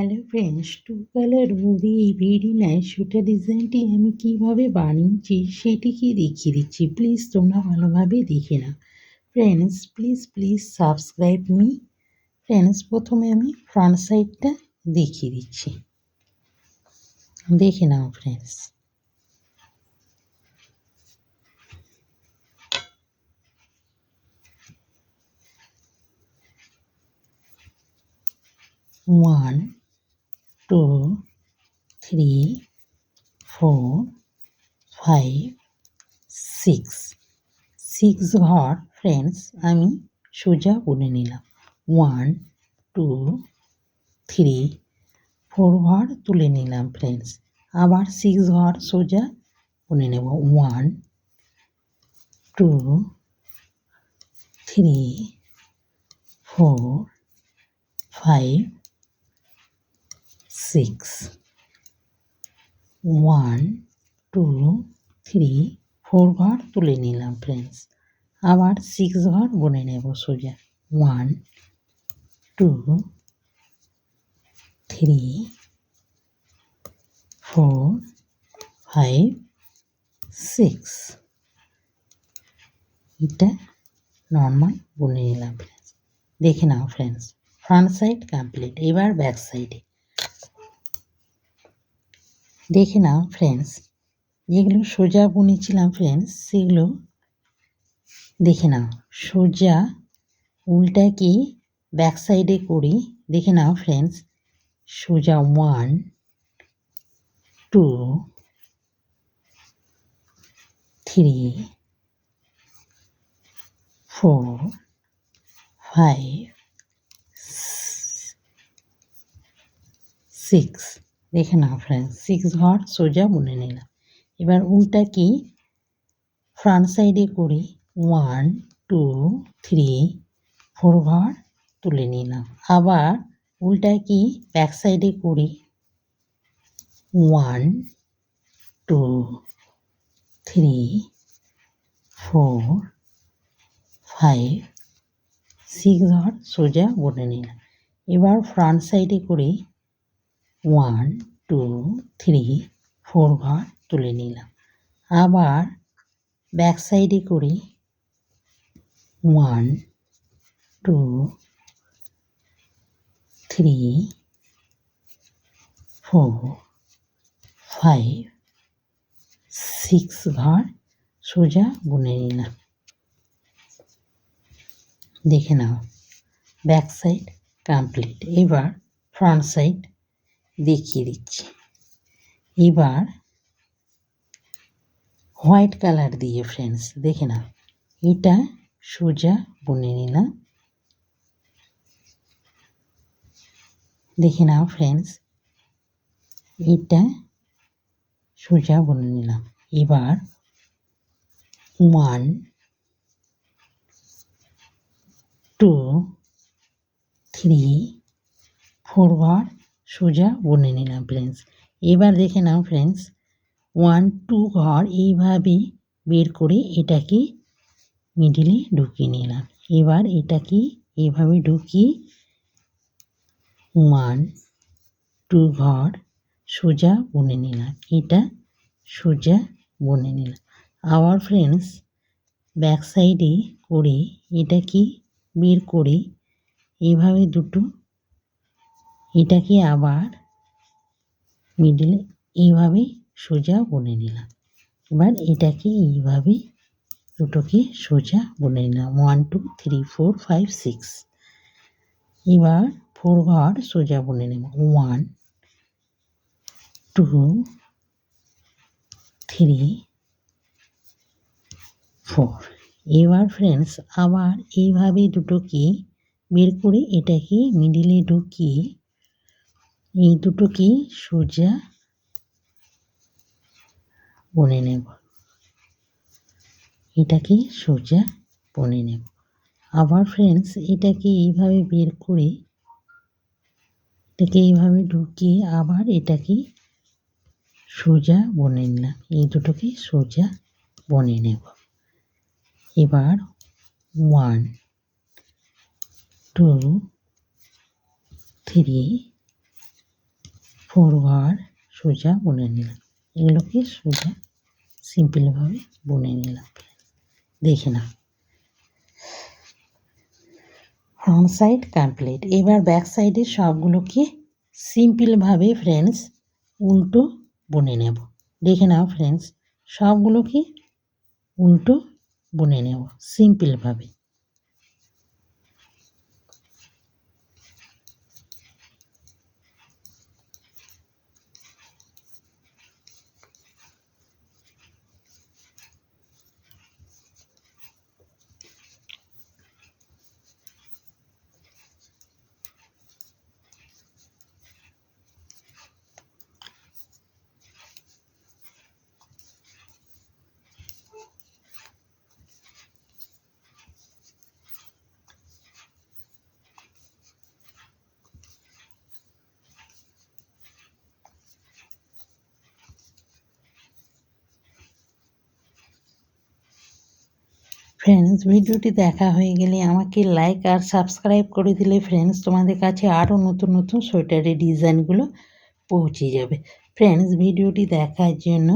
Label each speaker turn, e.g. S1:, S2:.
S1: Hello friends, two colour দিয়ে এই very nice সুটার ডিজাইনটি আমি কীভাবে বানিয়েছি সেটিকে দেখিয়ে দিচ্ছি। প্লিজ তোমরা ভালোভাবে দেখে নাও। Friends please subscribe me. Friends প্রথমে আমি ফ্রন্ট সাইডটা দেখিয়ে দিচ্ছি, দেখে নাও friends. One, two, three, four, five, six ঘর ফ্রেন্ডস আমি সোজা বুনে নিলাম। 1 2 3 4 ঘর তুলে নিলাম ফ্রেন্ডস। আবার 6 ঘর সোজা বুনে নেব। 1 2 3 4 5 6 1 2 3 4 ঘর তুলে নিলাম ফ্রেন্ডস। আবার 6 ঘর বুনে নেব সোজা। 1 2 3 4 5 6 এটা নর্মাল বুনে নিলাম ফ্রেন্ডস। দেখে নাও ফ্রেন্ডস, ফ্রন্ট সাইড কমপ্লিট। এবার ব্যাক সাইডে দেখে নাও ফ্রেন্ডস, যেগুলো সোজা বুনেছিলাম ফ্রেন্ডস সেগুলো দেখে নাও। সোজা উল্টা কি ব্যাক সাইডে করি, দেখে নাও ফ্রেন্ডস। সোজা 1 2 3 4 5 6 দেখে নাও ফ্রেন্ডস, 6 ঘর সোজা বুনে নিলাম। এবার উল্টা কি ফ্রন্ট সাইডে করি। 1 2 3 4 ঘর তুলে নিলাম। আবার উল্টা কি ব্যাক সাইডে করি। 1 2 3 4 5 6 ঘর সোজা বুনে নিলাম। এবার ফ্রন্ট সাইডে করি 1 2 3 4 ঘর তুলে নিলাম। আবার ব্যাক সাইডে করি 1 2 3 4 5 6 ঘর সোজা বুনে নিলাম। দেখে নাও ব্যাক সাইড কমপ্লিট। এবার ফ্রন্ট সাইড দেখিয়ে দিচ্ছি। এবার হোয়াইট কালার দিয়ে ফ্রেন্ডস দেখে নাও, এটা সোজা বুনে নিলাম। দেখে নাও ফ্রেন্ডস, এটা সোজা বুনে নিলাম। এবার 1 2 3 4 ঘর সোজা বুনে নিলাম ফ্রেন্ডস। এবার দেখে নাও ফ্রেন্ডস, 1 2 ঘর এইভাবে বের করে এটাকে মিডিলে ঢুকিয়ে নিলাম। এবার এটাকে এইভাবে ঢুকিয়ে 1 2 ঘর সোজা বুনে নিলাম। এটা সোজা বুনে নিলাম। আবার ফ্রেন্ডস ব্যাক সাইডে করে এটাকে বের করে এইভাবে দুটো এটাকে আবার মিডিলে এইভাবে সোজা বুনে নিলাম। এবার এটাকে এইভাবে দুটোকে সোজা বুনে নিলাম। 1 2 3 4 5 6 এবার 4 ঘর সোজা বুনে নেব। 1 2 3 4 এবার ফ্রেন্ডস আবার এইভাবে দুটোকে বের করে এটাকে মিডিলে ঢুকিয়ে এই দুটোকে সোজা বুনে নেব। এটাকে সোজা বুনে নেব। আবার ফ্রেন্ডস এটাকে এইভাবে বের করে এটাকে এইভাবে ঢুকিয়ে আবার এটাকে সোজা বুনে নিলাম। এই দুটোকে সোজা বুনে নেব। এবার 1 2 3 ফরওয়ার্ড সোজা বুনে নিলাম। এগুলোকে সোজা সিম্পলভাবে বুনে নিলাম। দেখে নাও, ফ্রন্ট সাইড কমপ্লিট। এবার ব্যাক সাইডের সবগুলোকে সিম্পলভাবে ফ্রেন্ডস উল্টো বুনে নেব। দেখে নাও ফ্রেন্ডস, সবগুলোকে উল্টো বুনে নেব সিম্পলভাবে। ফ্রেন্ডস, ভিডিওটি দেখা হয়ে গেলে আমাকে লাইক আর সাবস্ক্রাইব করে দিলে ফ্রেন্ডস তোমাদের কাছে আরও নতুন নতুন সোয়েটারের ডিজাইনগুলো পৌঁছে যাবে। ফ্রেন্ডস, ভিডিওটি দেখার জন্য